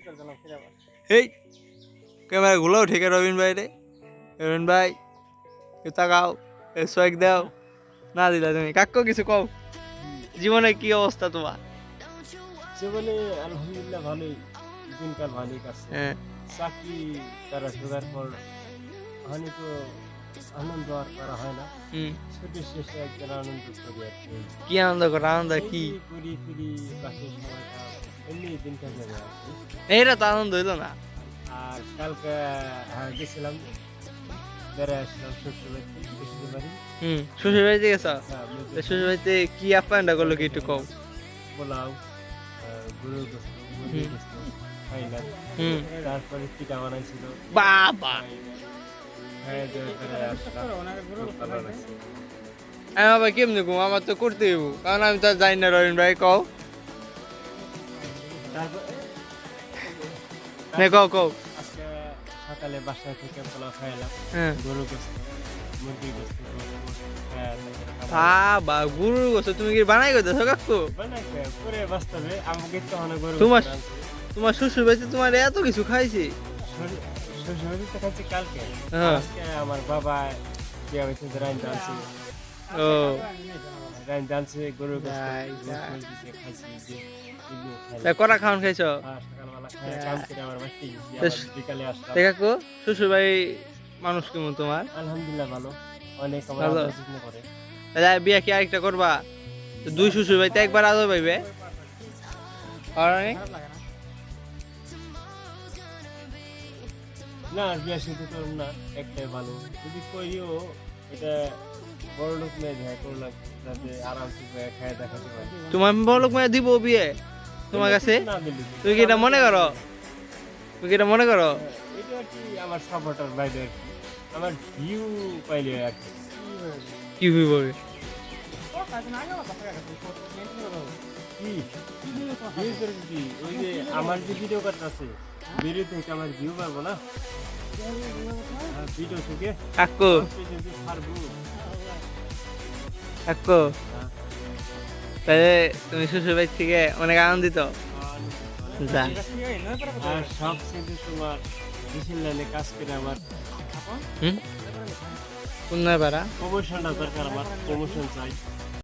এই ক্যামেরা গুলো ঠিক আছে রবিন ভাই রে, রবিন ভাই তাকাও, সোয়েক দাও না দিলা তুমি কাকু কিছু কও, জীবনে কি অবস্থা তোমার? জীবনে আলহামদুলিল্লাহ ভালোই, দিনকাল ভালোই কাটছে। হ্যাঁ চাকরি তারা ঢোকার পর হানি তো আনন্দ আর করা হয় না। ছুটির শেষে একদিন আনন্দ করি আর কি। কি আনন্দ করো? আনন্দ কি? ঘুরি ফিরি বাসের সময়টা এমনি দিনকাল যাবে আর কি। এইটা তো আনন্দ হইলো না। আর কালকে গেছিলাম, বেড়ে আসলাম শ্বশুরবাড়ি, শ্বশুরবাড়ি। শ্বশুর বাড়িতে গেছ? হ্যাঁ, শ্বশুর বাড়িতে কি আপ্যায়নটা করলো কি একটু কও? পোলাও, গরুর গোস্ত, মুরগির গোস্ত খাইলাম। তারপরে পিঠা বানাইছিল। বাবা আমি আবার কেমনি ঘুম, আমার তো করতে হইব, কারণ আমি তো জানি না। রবিন ভাই কও, কও কও। আজকে সকালে বাসা থেকে পোলাও খাইলাম, গরুর গোস্ত, মুরগির গোস্ত, বাবা গরুর গোস্ত তুমি কি বানাই করতেছো কাকু? পরে বাস্তবে আমাকে তো অনেক গরু তোমার শ্বশুর বাড়িতে তোমার এত কিছু খাইছি? শ্বশুরবাড়ি তো খাইছি কালকে। আজকে আমার বাবা বিয়া হয়েছে, রাইন ডালছে। ও রাইন ডালছে, গরুর গোস্ত খাইছি। কটা খাওয়ান খাইছ? সকালবেলা খাই কাম করে আমার বাড়িতে গেছি, আবার বিকালে আসলাম। কাকু শ্বশুর বাড়ি মানুষ কেমন তোমার? আলহামদুলিল্লাহ ভালো, অনেক আমার ভালো। আদর যত্ন করে। তাহলে বিয়া কি আরেকটা করবা? তো দুই শ্বশুর বাড়িতে একবার আদর পাইবে। না বিয়া শুধু করুন না, একটাই ভালো। যদি করিও এটা বড় লোক মেয়ে যায় করলাম, যাতে আরামসে খায় দেখাতে পারে। তোমার বড় লোক মেয়ে দিব বিয়ে তোমার কাছে? না দিলে তুমি কি এটা মনে করো? তুমি কি এটা মনে করো? এটা আর কি আমার সাপোর্টার বাইরে আর কি, আমার ভিউ পাইলে আর কি। কি হইব? ওই যে আমার যে ভিডিও কাট আছে, ভিডিও থেকে আমার ভিউ পাবো না, ভিডিও থেকে কাকু কাকু তাহলে তুমি শ্বশুর বাড়ি থেকে অনেক আনন্দিত? যা আর সবচেয়ে তোমার দেশের লাইনে কাজ করে আমার কোন পারা প্রমোশনটা দরকার, আমার প্রমোশন চাই।